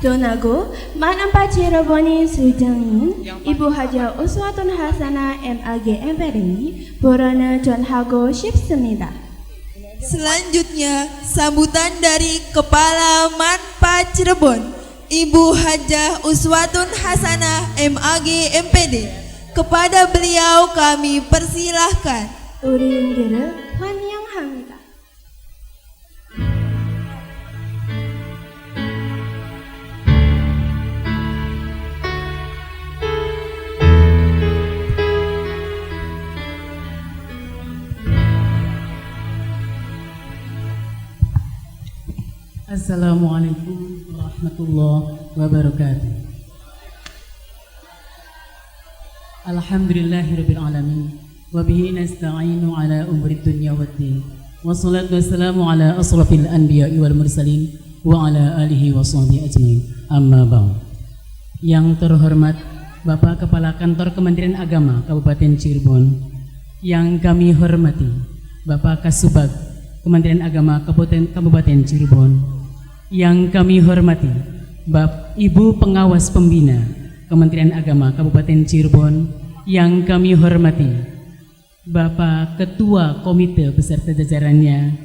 Donago, Manampa Cireboni Sujengin, Ibu Haja Uswatun Hasanah MAG MPDI, Borana John Hago Shipsemida. Selanjutnya, sambutan dari Kepala Manpa Cirebon, Ibu Hajah Uswatun Hasanah MAG MPD. Kepada beliau kami persilahkan. Uringgere 환영 합니다. Assalamualaikum warahmatullahi wabarakatuh. Alhamdulillahirabbil alamin wa bihi nasta'inu ala umuri dunya waddin. Wassalatu wassalamu ala asrafil anbiya'i wal mursalin wa ala alihi wa sahbihi ajmain. Amma ba'd. Yang terhormat Bapak Kepala Kantor Kementerian Agama Kabupaten Cirebon, yang kami hormati Bapak Kasubag Kementerian Agama Kabupaten Cirebon, yang kami hormati Ibu Pengawas Pembina Kementerian Agama Kabupaten Cirebon, yang kami hormati Bapak Ketua Komite beserta jajarannya,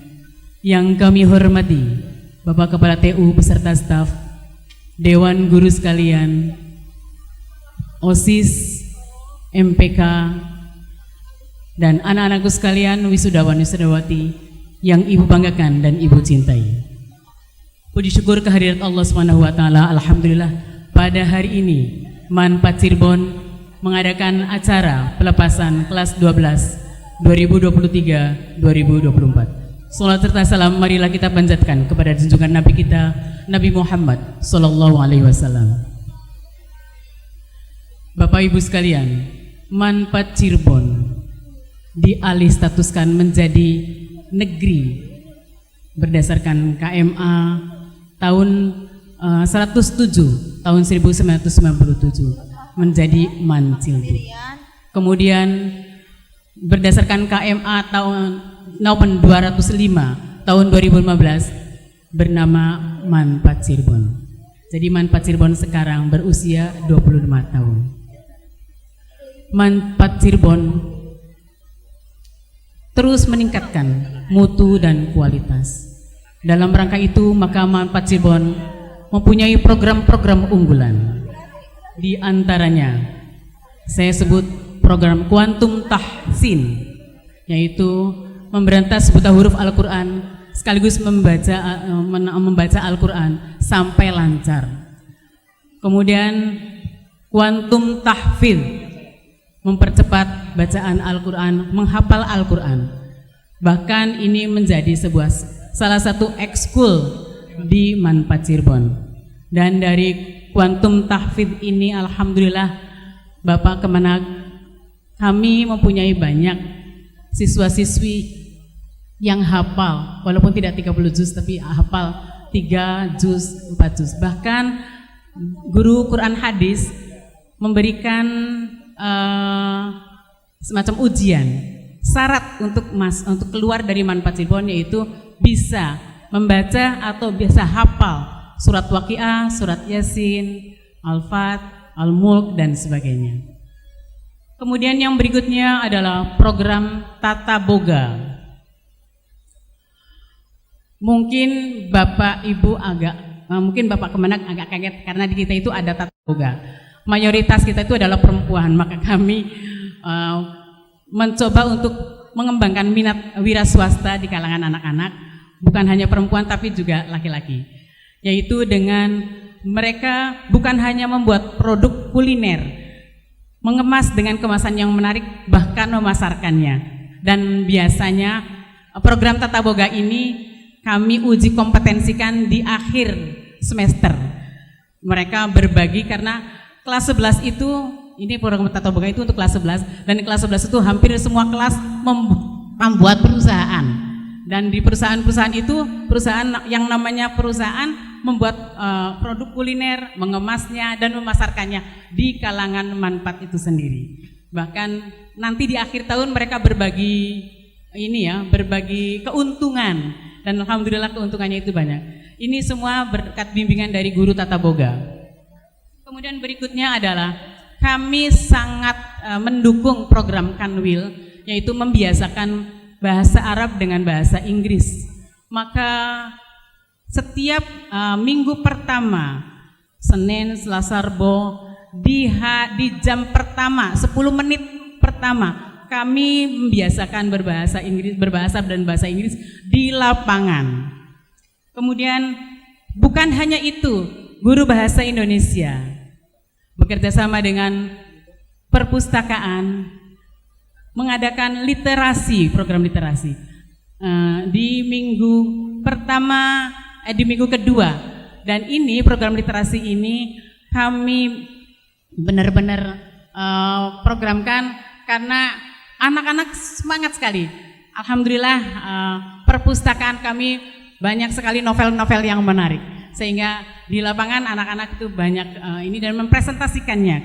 yang kami hormati Bapak Kepala TU beserta staf, Dewan Guru sekalian, OSIS, MPK, dan anak-anakku sekalian, wisudawan wisudawati yang Ibu banggakan dan Ibu cintai. Puji syukur kehadirat Allah Subhanahu wa taala. Alhamdulillah, pada hari ini Manpa Cirebon mengadakan acara pelepasan kelas 12 2023-2024. Salat serta salam marilah kita panjatkan kepada junjungan Nabi kita, Nabi Muhammad sallallahu alaihi wasallam. Bapak Ibu sekalian, Manpa Cirebon dialih statuskan menjadi negeri berdasarkan KMA tahun 107 tahun 1997 menjadi Mancilbu. Kemudian berdasarkan KMA tahun 205 tahun 2015 bernama Manpa Cirebon. Jadi Manpa Cirebon sekarang berusia 25 tahun. Manpa Cirebon terus meningkatkan mutu dan kualitas. Dalam rangka itu, maka Manpa Cirebon mempunyai program-program unggulan. Di antaranya, saya sebut program Kuantum Tahsin, yaitu memberantas buta huruf Al-Quran sekaligus membaca Al-Quran sampai lancar. Kemudian Kuantum Tahfidz, mempercepat bacaan Al-Quran, menghafal Al-Quran. Bahkan ini menjadi salah satu ekskul di Manpa Cirebon. Dan dari Kuantum Tahfidz ini, alhamdulillah Bapak Kemenag, kami mempunyai banyak siswa-siswi yang hafal, walaupun tidak 30 juz tapi hafal 3 juz, 4 juz. Bahkan guru Quran hadis memberikan semacam ujian syarat untuk keluar dari Manpa Cirebon, yaitu bisa membaca atau bisa hafal surat Waqiah, surat Yasin, Al-Fat, Al-Mulk, dan sebagainya. Kemudian yang berikutnya adalah program Tata Boga. Mungkin Bapak Ibu mungkin Bapak Kemenag agak kaget karena di kita itu ada Tata Boga. Mayoritas kita itu adalah perempuan, maka kami mencoba untuk mengembangkan minat wira swasta di kalangan anak-anak, bukan hanya perempuan tapi juga laki-laki, yaitu dengan mereka bukan hanya membuat produk kuliner, mengemas dengan kemasan yang menarik, bahkan memasarkannya. Dan biasanya program Tata Boga ini kami uji kompetensikan di akhir semester. Mereka berbagi karena kelas 11 itu, ini program Tata Boga itu untuk kelas 11, dan di kelas 11 itu hampir semua kelas membuat perusahaan. Dan di perusahaan-perusahaan itu, perusahaan yang namanya perusahaan membuat produk kuliner, mengemasnya dan memasarkannya di kalangan manfaat itu sendiri. Bahkan nanti di akhir tahun mereka berbagi berbagi keuntungan, dan alhamdulillah keuntungannya itu banyak. Ini semua berkat bimbingan dari guru tata boga. Kemudian berikutnya adalah kami sangat mendukung program Kanwil, yaitu membiasakan bahasa Arab dengan bahasa Inggris. Maka setiap minggu pertama, Senin, Selasa, Rebo, di jam pertama, 10 menit pertama, kami membiasakan berbahasa dan bahasa Inggris di lapangan. Kemudian bukan hanya itu, guru bahasa Indonesia bekerja sama dengan perpustakaan mengadakan literasi, program literasi di minggu pertama, di minggu kedua. Dan ini program literasi ini kami benar-benar programkan karena anak-anak semangat sekali. Alhamdulillah perpustakaan kami banyak sekali novel-novel yang menarik, sehingga di lapangan anak-anak itu banyak ini dan mempresentasikannya.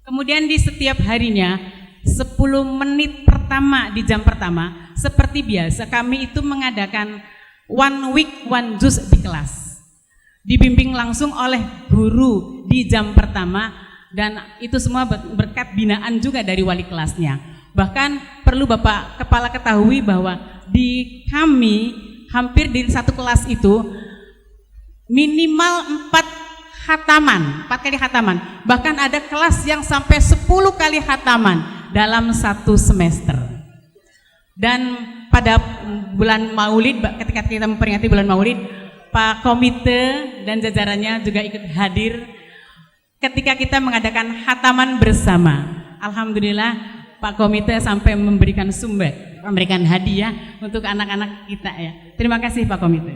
Kemudian di setiap harinya 10 menit pertama di jam pertama, seperti biasa kami itu mengadakan one week one juz di kelas, dibimbing langsung oleh guru di jam pertama, dan itu semua berkat binaan juga dari wali kelasnya. Bahkan perlu Bapak Kepala ketahui bahwa di kami hampir di satu kelas itu minimal 4 kali khataman. Bahkan ada kelas yang sampai 10 kali khataman dalam satu semester. Dan pada bulan Maulid, ketika kita memperingati bulan Maulid, Pak Komite dan jajarannya juga ikut hadir ketika kita mengadakan khataman bersama. Alhamdulillah Pak Komite sampai memberikan memberikan hadiah untuk anak-anak kita ya. Terima kasih Pak Komite.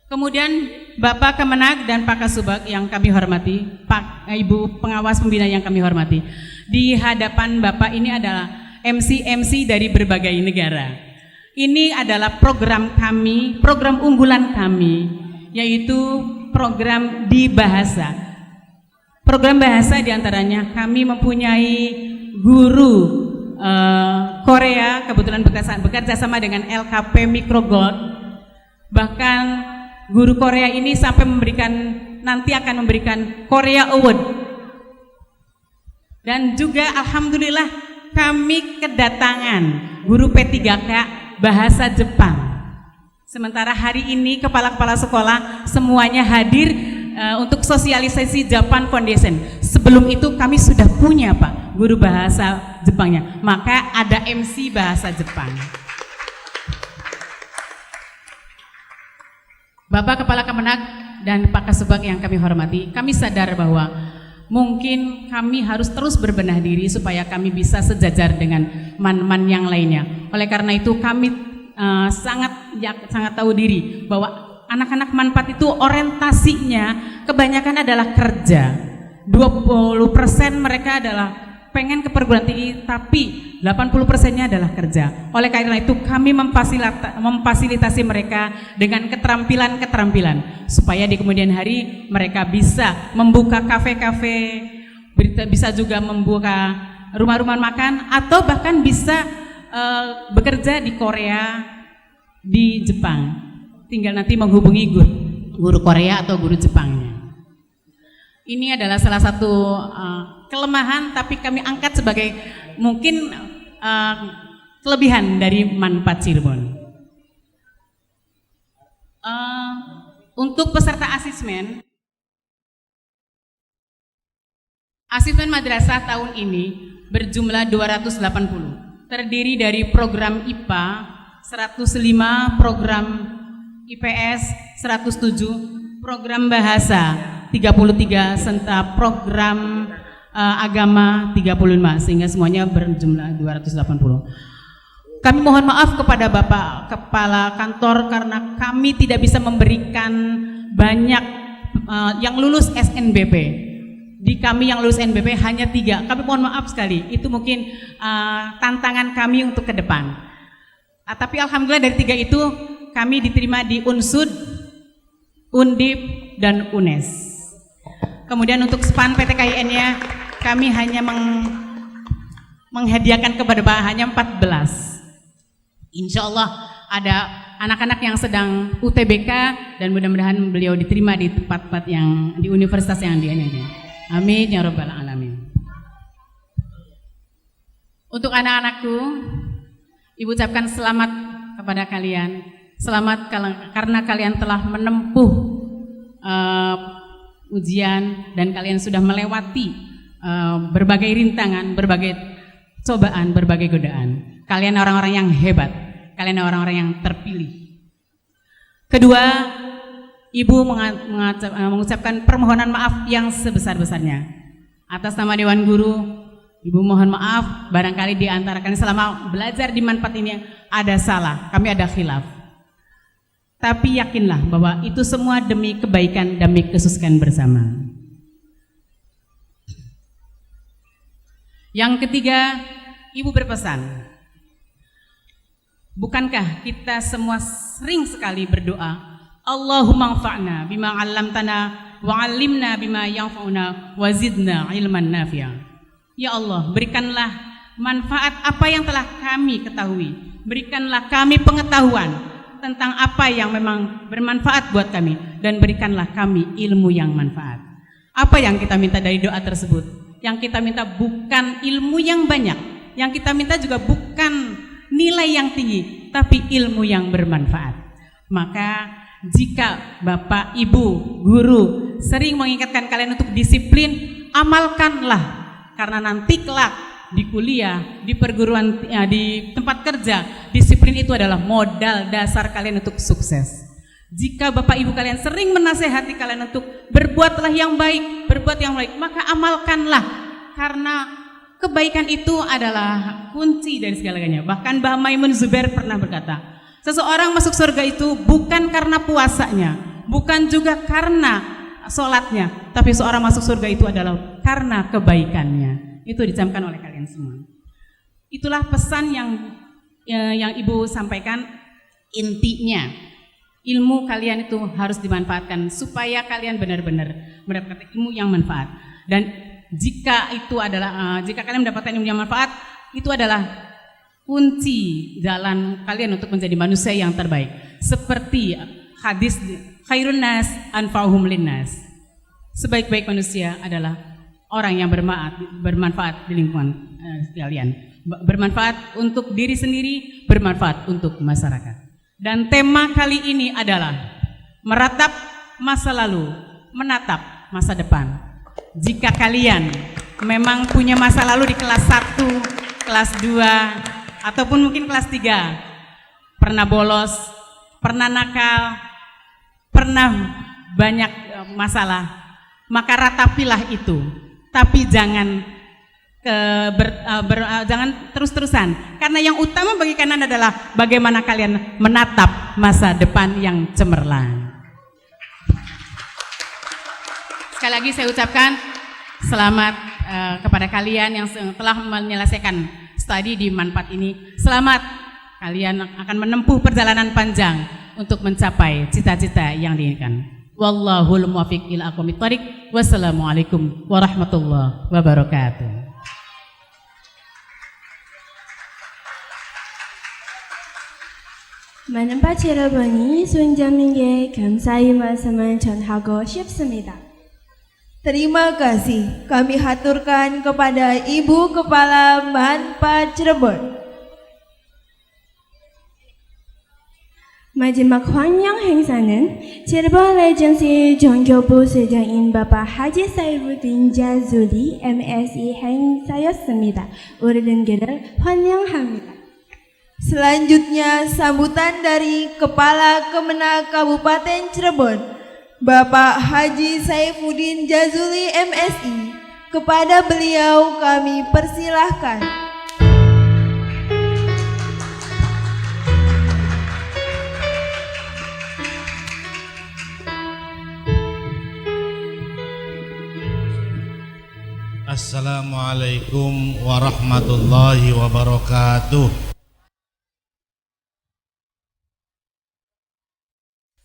Kemudian Bapak Kemenag dan Pak Kasubag yang kami hormati, Ibu pengawas pembina yang kami hormati. Di hadapan Bapak ini adalah MC dari berbagai negara. Ini adalah program kami, program unggulan kami, yaitu program di bahasa. Program bahasa diantaranya kami mempunyai guru Korea, kebetulan bekerja sama dengan LKP Microgold. Bahkan guru Korea ini sampai nanti akan memberikan Korea Award. Dan juga alhamdulillah kami kedatangan guru P3K bahasa Jepang. Sementara hari ini kepala-kepala sekolah semuanya hadir untuk sosialisasi Japan Foundation. Sebelum itu kami sudah punya Pak guru bahasa Jepangnya, maka ada MC bahasa Jepang. Bapak Kepala Kemenag dan Pak Kasubag yang kami hormati, kami sadar bahwa mungkin kami harus terus berbenah diri supaya kami bisa sejajar dengan man-man yang lainnya. Oleh karena itu kami sangat tahu diri bahwa anak-anak manfaat itu orientasinya kebanyakan adalah kerja. 20% mereka adalah pengen ke perguruan tinggi, tapi 80%-nya adalah kerja. Oleh karena itu kami memfasilitasi mereka dengan keterampilan supaya di kemudian hari mereka bisa membuka kafe-kafe, bisa juga membuka rumah-rumah makan, atau bahkan bisa bekerja di Korea, di Jepang. Tinggal nanti menghubungi guru Korea atau guru Jepangnya. Ini adalah salah satu kelemahan, tapi kami angkat sebagai mungkin kelebihan dari manfaat Cirebon. Untuk peserta asesmen madrasah tahun ini berjumlah 280, terdiri dari program IPA 105, program IPS 107, program bahasa 33, serta program agama 35, sehingga semuanya berjumlah 280. Kami mohon maaf kepada Bapak Kepala Kantor karena kami tidak bisa memberikan banyak yang lulus SNBP. Di kami yang lulus SNBP hanya 3. Kami mohon maaf sekali, itu mungkin tantangan kami untuk ke depan. Tapi alhamdulillah dari 3 itu kami diterima di UNSUD, Undip, dan UNES. Kemudian untuk SPAN PTKIN-nya kami hanya menghadiahkan kepada Bapak hanya 14. Insya Allah ada anak-anak yang sedang UTBK dan mudah-mudahan beliau diterima di tempat-tempat yang di universitas yang dia. Amin ya rabbal alamin. Untuk anak-anakku, Ibu ucapkan selamat kepada kalian. Selamat karena kalian telah menempuh ujian dan kalian sudah melewati berbagai rintangan, berbagai cobaan, berbagai godaan. Kalian orang-orang yang hebat, kalian orang-orang yang terpilih. Kedua, Ibu mengucapkan permohonan maaf yang sebesar-besarnya. Atas nama Dewan Guru, Ibu mohon maaf barangkali di antara kalian selama belajar di Manfaat ini ada salah, kami ada khilaf. Tapi yakinlah bahwa itu semua demi kebaikan, demi kesuksesan bersama. Yang ketiga, Ibu berpesan, bukankah kita semua sering sekali berdoa, Allahumma anfa'na bima 'allamtana wa 'allimna bima yanfa'una wa zidna ilman nafi'a. Ya Allah, berikanlah manfaat apa yang telah kami ketahui, berikanlah kami pengetahuan tentang apa yang memang bermanfaat buat kami, dan berikanlah kami ilmu yang manfaat. Apa yang kita minta dari doa tersebut? Yang kita minta bukan ilmu yang banyak, yang kita minta juga bukan nilai yang tinggi, tapi ilmu yang bermanfaat. Maka jika Bapak, Ibu, Guru sering mengingatkan kalian untuk disiplin, amalkanlah. Karena nanti kelak di kuliah, di perguruan, di tempat kerja, disiplin itu adalah modal dasar kalian untuk sukses. Jika Bapak Ibu kalian sering menasehati kalian untuk berbuatlah yang baik, berbuat yang baik, maka amalkanlah. Karena kebaikan itu adalah kunci dari segalanya. Bahkan Mbah Maimun Zubair pernah berkata, seseorang masuk surga itu bukan karena puasanya, bukan juga karena sholatnya, tapi seorang masuk surga itu adalah karena kebaikannya. Itu dicamkan oleh kalian semua. Itulah pesan yang Ibu sampaikan. Intinya, ilmu kalian itu harus dimanfaatkan supaya kalian benar-benar mendapatkan ilmu yang manfaat. Dan jika kalian mendapatkan ilmu yang manfaat, itu adalah kunci jalan kalian untuk menjadi manusia yang terbaik. Seperti hadis khairun nas anfa'uhum linnas. Sebaik-baik manusia adalah orang yang bermanfaat di lingkungan kalian. Bermanfaat untuk diri sendiri, bermanfaat untuk masyarakat. Dan tema kali ini adalah meratap masa lalu, menatap masa depan. Jika kalian memang punya masa lalu di kelas 1, kelas 2, ataupun mungkin kelas 3, pernah bolos, pernah nakal, pernah banyak masalah, maka ratapilah itu. Tapi jangan jangan terus-terusan, karena yang utama bagi kalian adalah bagaimana kalian menatap masa depan yang cemerlang. Sekali lagi saya ucapkan selamat kepada kalian yang telah menyelesaikan studi di Manfaat ini. Selamat, kalian akan menempuh perjalanan panjang untuk mencapai cita-cita yang diinginkan. Wallahul muwaffiq ila aqwamit thoriq. Wassalamualaikum warahmatullahi wabarakatuh. 많은 파치 여러분이 수행자님께 감사의 말씀을 전하고 싶습니다. Terima kasih kami haturkan kepada Ibu Kepala Manfaat Cirebon. 마지막 환영 행사는 cirebon 레전시 전교부 수장인 바바 하지 사이부딘 자주리 MSE 행사였습니다. 우리는 그를 환영합니다. Selanjutnya sambutan dari Kepala Kemenak Kabupaten Cirebon, Bapak Haji Saifuddin Jazuli MSI. Kepada beliau kami persilahkan. Assalamualaikum warahmatullahi wabarakatuh.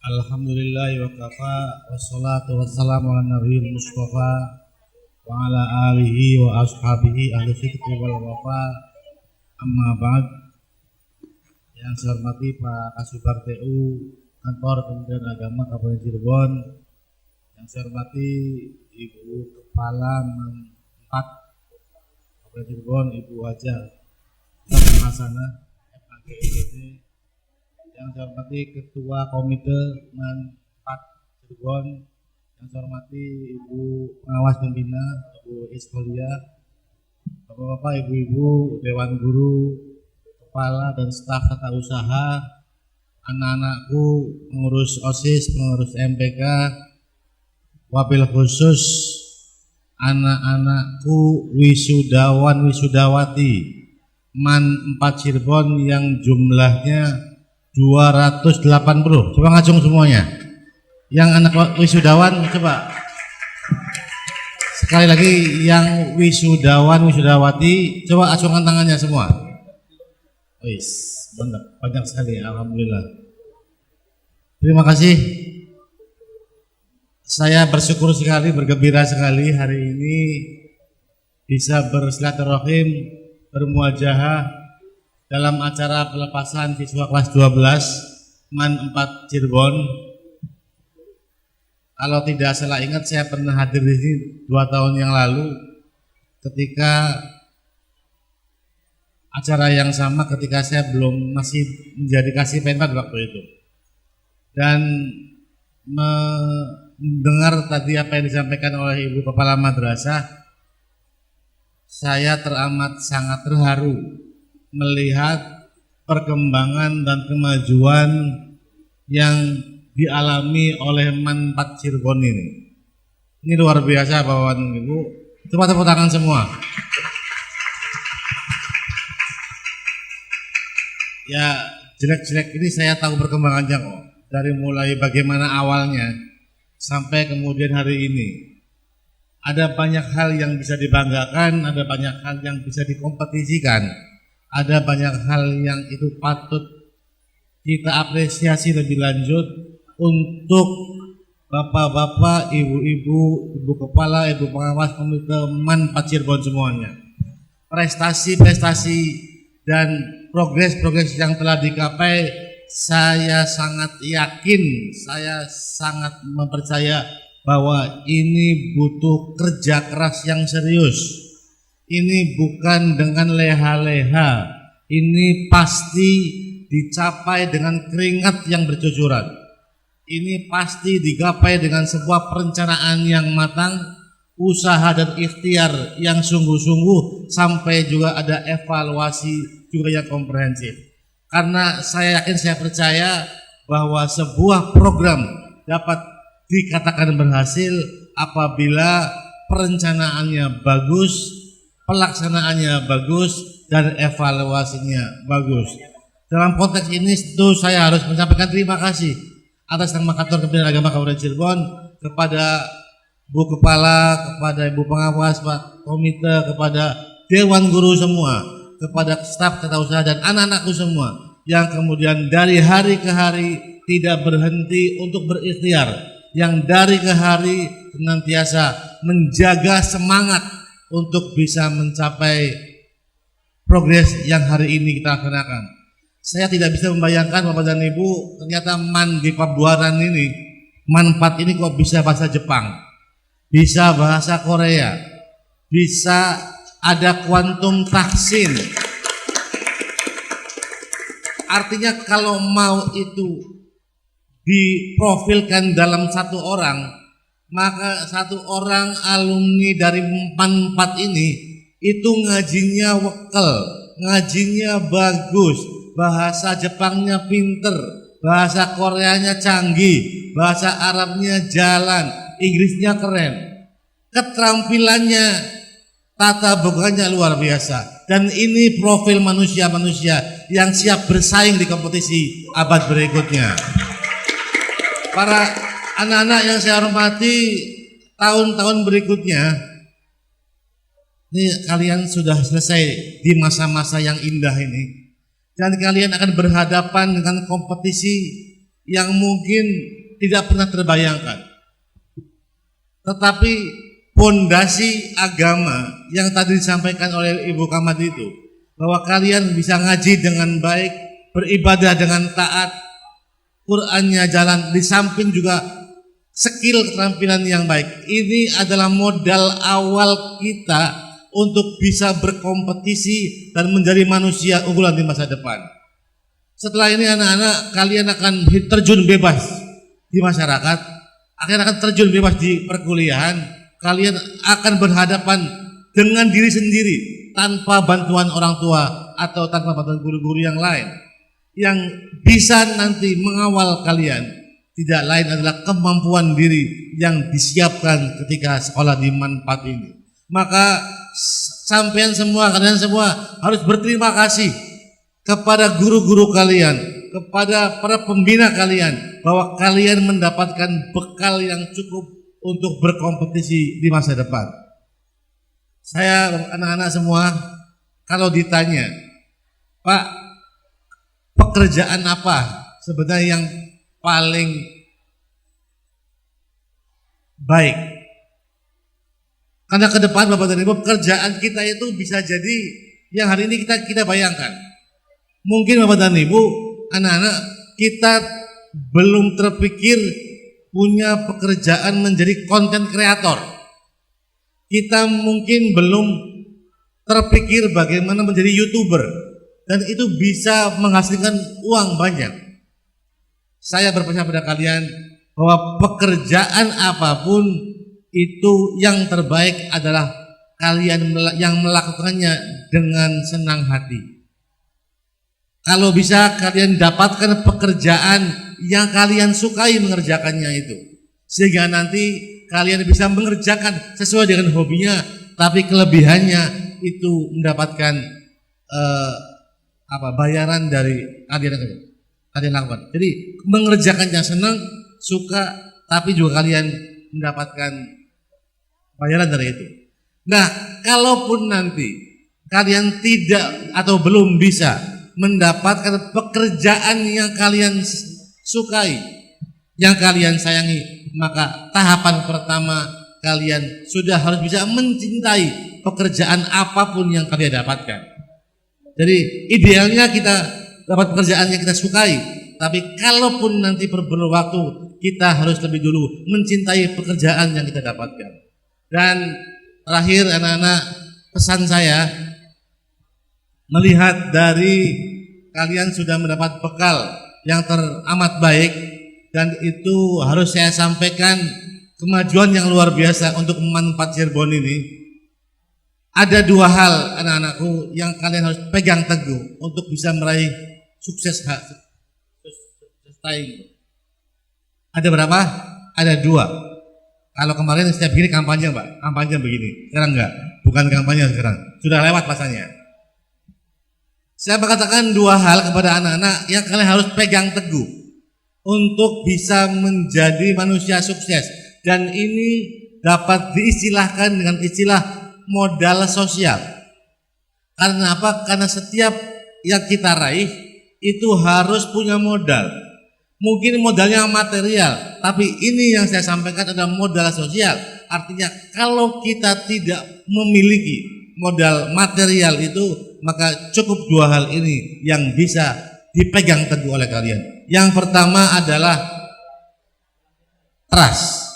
Alhamdulillahi wa kafa, wassalatu wassalamu ala nabiyil mustafa wa ala alihi wa ashabihi ahli sidqi wal wafa, amma ba'd. Yang saya hormati Pak Kasubag TU Kantor Kementerian Agama Kabupaten Cirebon. Yang saya hormati Ibu Kepala Man 4 Kabupaten Cirebon, Ibu Haja Hasana FAGID. Yang saya hormati Ketua Komite Man 4 Cirebon. Yang saya hormati Ibu Pengawas Pembina, Ibu Iskolia, Bapak-bapak, Ibu-ibu, Dewan Guru, Kepala dan staf tata usaha, anak-anakku, pengurus OSIS, pengurus MPK, wabil khusus anak-anakku wisudawan wisudawati Man 4 Cirebon yang jumlahnya 280. Coba ngacung semuanya. Yang anak wisudawan coba. Sekali lagi yang wisudawan wisudawati coba acungkan tangannya semua. Wis, benar, banyak sekali, alhamdulillah. Terima kasih. Saya bersyukur sekali, bergembira sekali hari ini bisa bersilaturahim, bermuajahah dalam acara pelepasan siswa kelas 12 Man 4 Cirebon. Kalau tidak salah ingat, saya pernah hadir di sini 2 tahun yang lalu ketika acara yang sama, ketika saya masih menjadi kasih pentas waktu itu. Dan mendengar tadi apa yang disampaikan oleh Ibu Kepala Madrasah, saya teramat sangat terharu melihat perkembangan dan kemajuan yang dialami oleh Man 4 Cirebon ini. Ini luar biasa Bapak dan Ibu. Coba tepuk tangan semua. Ya, jelek-jelek ini saya tahu perkembangannya kok. Dari mulai bagaimana awalnya sampai kemudian hari ini. Ada banyak hal yang bisa dibanggakan, ada banyak hal yang bisa dikompetisikan. Ada banyak hal yang itu patut kita apresiasi lebih lanjut untuk bapak-bapak, ibu-ibu, ibu kepala, ibu pengawas komite Man 4 Cirebon semuanya. Prestasi-prestasi dan progres-progres yang telah dicapai, saya sangat yakin, saya sangat mempercaya bahwa ini butuh kerja keras yang serius. Ini bukan dengan leha-leha, ini pasti dicapai dengan keringat yang bercucuran. Ini pasti digapai dengan sebuah perencanaan yang matang, usaha dan ikhtiar yang sungguh-sungguh, sampai juga ada evaluasi juga yang komprehensif. Karena saya yakin, saya percaya bahwa sebuah program dapat dikatakan berhasil apabila perencanaannya bagus, pelaksanaannya bagus, dan evaluasinya bagus. Dalam konteks ini tentu saya harus menyampaikan terima kasih atas nama Kantor Kementerian Agama Kabupaten Cirebon kepada Bu Kepala, kepada Ibu Pengawas, Pak Komite, kepada Dewan Guru semua, kepada staf tata usaha dan anak-anakku semua yang kemudian dari hari ke hari tidak berhenti untuk berikhtiar, yang dari ke hari senantiasa menjaga semangat untuk bisa mencapai progres yang hari ini kita laksanakan. Saya tidak bisa membayangkan Bapak dan Ibu, ternyata Man di Pabuaran ini, Man 4 ini kok bisa bahasa Jepang, bisa bahasa Korea, bisa ada kuantum taksin. Artinya kalau mau itu diprofilkan dalam satu orang, maka satu orang alumni dari Man 4 ini itu ngajinya wekel, ngajinya bagus, bahasa Jepangnya pinter, bahasa Koreanya canggih, bahasa Arabnya jalan, Inggrisnya keren, keterampilannya, tata bukanya luar biasa. Dan ini profil manusia-manusia yang siap bersaing di kompetisi abad berikutnya. Para anak-anak yang saya hormati, tahun-tahun berikutnya ini kalian sudah selesai di masa-masa yang indah ini. Dan kalian akan berhadapan dengan kompetisi yang mungkin tidak pernah terbayangkan. Tetapi pondasi agama yang tadi disampaikan oleh Ibu Kamat itu, bahwa kalian bisa ngaji dengan baik, beribadah dengan taat, Qur'annya jalan, di samping juga skill keterampilan yang baik. Ini adalah modal awal kita untuk bisa berkompetisi dan menjadi manusia unggulan di masa depan. Setelah ini anak-anak kalian akan terjun bebas di masyarakat, akan terjun bebas di perkuliahan, kalian akan berhadapan dengan diri sendiri tanpa bantuan orang tua atau tanpa bantuan guru-guru yang lain. Yang bisa nanti mengawal kalian tidak lain adalah kemampuan diri yang disiapkan ketika sekolah di Manfaat ini. Maka sampean semua, kalian semua harus berterima kasih kepada guru-guru kalian, kepada para pembina kalian, bahwa kalian mendapatkan bekal yang cukup untuk berkompetisi di masa depan. Saya anak-anak semua, kalau ditanya, Pak, pekerjaan apa sebenarnya yang paling baik? Karena ke depan Bapak dan Ibu, pekerjaan kita itu bisa jadi yang hari ini kita bayangkan. Mungkin Bapak dan Ibu, anak-anak kita belum terpikir punya pekerjaan menjadi konten kreator. Kita mungkin belum terpikir bagaimana menjadi YouTuber dan itu bisa menghasilkan uang banyak. Saya berpesan pada kalian bahwa pekerjaan apapun itu yang terbaik adalah kalian yang melakukannya dengan senang hati. Kalau bisa kalian dapatkan pekerjaan yang kalian sukai mengerjakannya itu, sehingga nanti kalian bisa mengerjakan sesuai dengan hobinya, tapi kelebihannya itu mendapatkan bayaran dari kalian lakukan. Jadi mengerjakannya senang, suka, tapi juga kalian mendapatkan bayaran dari itu. Nah, kalaupun nanti kalian tidak atau belum bisa mendapatkan pekerjaan yang kalian sukai, yang kalian sayangi, maka tahapan pertama kalian sudah harus bisa mencintai pekerjaan apapun yang kalian dapatkan. Jadi idealnya kita dapat pekerjaan yang kita sukai, tapi kalaupun nanti perlu waktu, kita harus lebih dulu mencintai pekerjaan yang kita dapatkan. Dan terakhir anak-anak, pesan saya, melihat dari kalian sudah mendapat bekal yang teramat baik, dan itu harus saya sampaikan kemajuan yang luar biasa untuk Manfaat Cirebon ini. Ada dua hal anak-anakku yang kalian harus pegang teguh untuk bisa meraih sukses. Ada berapa? Ada dua. Kalau kemarin setiap gini kampanye, Pak, kampanye begini. Sekarang enggak, bukan kampanye sekarang. Sudah lewat masanya. Saya mengatakan dua hal kepada anak-anak yang kalian harus pegang teguh untuk bisa menjadi manusia sukses. Dan ini dapat diistilahkan dengan istilah modal sosial. Karena apa? Karena setiap yang kita raih itu harus punya modal. Mungkin modalnya material, tapi ini yang saya sampaikan adalah modal sosial. Artinya kalau kita tidak memiliki modal material itu, maka cukup dua hal ini yang bisa dipegang teguh oleh kalian. Yang pertama adalah trust.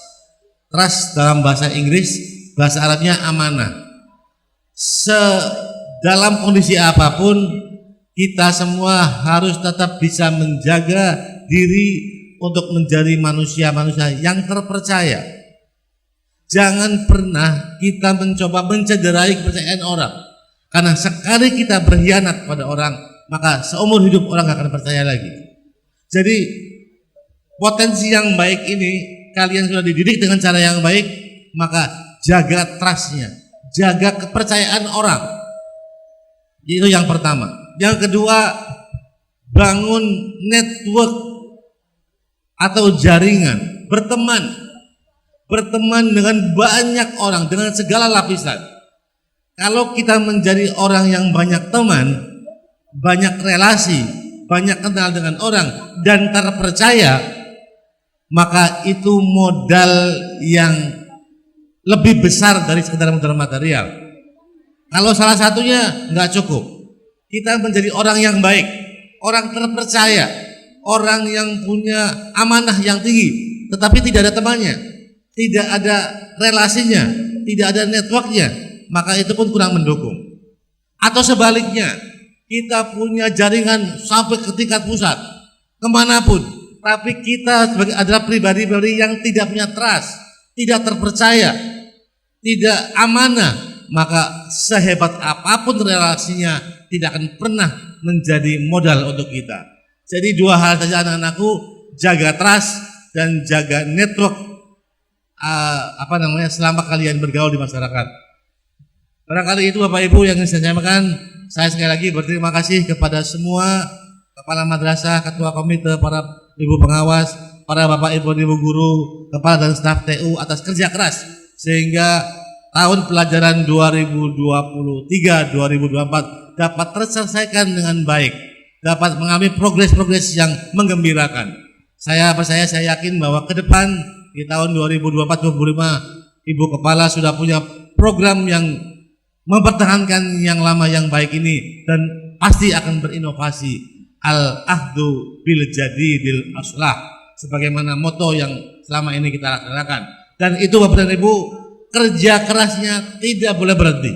Trust dalam bahasa Inggris, bahasa Arabnya amanah. Dalam kondisi apapun, kita semua harus tetap bisa menjaga diri untuk menjadi manusia-manusia yang terpercaya. Jangan pernah kita mencoba mencederai kepercayaan orang. Karena sekali kita berkhianat pada orang, maka seumur hidup orang gak akan percaya lagi. Jadi potensi yang baik ini kalian sudah dididik dengan cara yang baik, maka jaga trustnya, jaga kepercayaan orang. Itu yang pertama. Yang kedua, bangun network atau jaringan, berteman dengan banyak orang, dengan segala lapisan. Kalau kita menjadi orang yang banyak teman, banyak relasi, banyak kenal dengan orang dan terpercaya, maka itu modal yang lebih besar dari sekedar modal material. Kalau salah satunya nggak cukup, kita menjadi orang yang baik, orang terpercaya, orang yang punya amanah yang tinggi, tetapi tidak ada temannya, tidak ada relasinya, tidak ada networknya, maka itu pun kurang mendukung. Atau sebaliknya, kita punya jaringan sampai ke tingkat pusat, kemanapun, tapi kita adalah pribadi-pribadi yang tidak punya trust, tidak terpercaya, tidak amanah, maka sehebat apapun relasinya tidak akan pernah menjadi modal untuk kita. Jadi dua hal saja anak-anakku, jaga trust dan jaga network selama kalian bergaul di masyarakat. Barangkali itu Bapak Ibu yang ingin saya sampaikan. Saya sekali lagi berterima kasih kepada semua kepala madrasah, ketua komite, para ibu pengawas, para Bapak Ibu guru, kepala dan staf TU atas kerja keras sehingga tahun pelajaran 2023-2024 dapat terselesaikan dengan baik, dapat mengalami progres-progres yang menggembirakan. Saya yakin bahwa ke depan di tahun 2024-2025 Ibu Kepala sudah punya program yang mempertahankan yang lama yang baik ini dan pasti akan berinovasi. Al-ahdu bil jadidil aslah sebagaimana moto yang selama ini kita laksanakan. Dan itu Bapak dan Ibu, kerja kerasnya tidak boleh berhenti.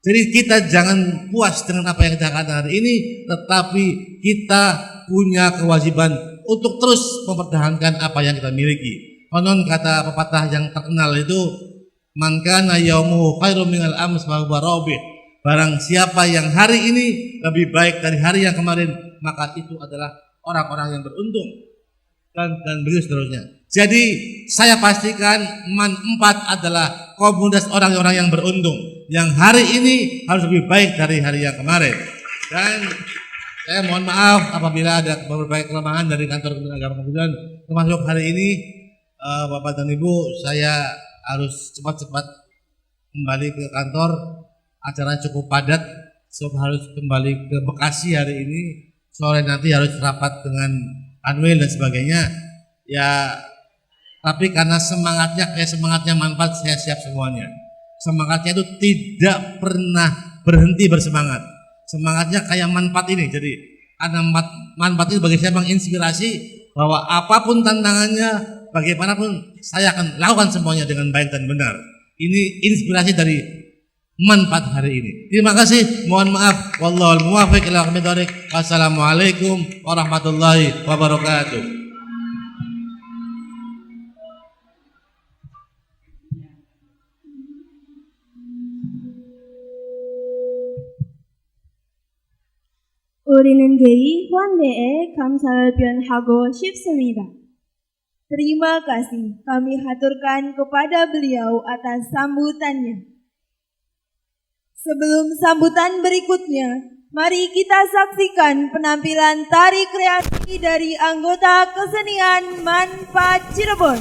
Jadi kita jangan puas dengan apa yang kita katakan hari ini, tetapi kita punya kewajiban untuk terus mempertahankan apa yang kita miliki. Konon kata pepatah yang terkenal itu, man kana yaumuhu khairum minal ams fa huwa rabih. Barang siapa yang hari ini lebih baik dari hari yang kemarin, maka itu adalah orang-orang yang beruntung. Dan begitu seterusnya. Jadi saya pastikan MAN 4 adalah komunitas orang-orang yang beruntung, yang hari ini harus lebih baik dari hari yang kemarin. Dan saya mohon maaf apabila ada beberapa kelemahan dari kantor Kementerian Agama Kebudayaan, termasuk hari ini Bapak dan Ibu, saya harus cepat-cepat kembali ke kantor, acara cukup padat, so harus kembali ke Bekasi hari ini, sore nanti harus rapat dengan Anwil dan sebagainya. Ya, tapi karena semangatnya kayak semangatnya manfaat, saya siap semuanya. Semangatnya itu tidak pernah berhenti bersemangat. Semangatnya kayak manfaat ini. Jadi karena manfaat itu bagi saya menginspirasi bahwa apapun tantangannya, bagaimanapun saya akan lakukan semuanya dengan baik dan benar. Ini inspirasi dari manfaat hari ini. Terima kasih. Mohon maaf. Wallahul muwaffiq ila aqwamit thoriq. Wassalamualaikum warahmatullahi wabarakatuh. 우리는 개의 환대에 감사를 표현하고 싶습니다. Terima kasih kami haturkan kepada beliau atas sambutannya. Sebelum sambutan berikutnya, mari kita saksikan penampilan tari kreasi dari anggota kesenian MAN 4 Cirebon.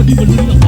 bagi berdiri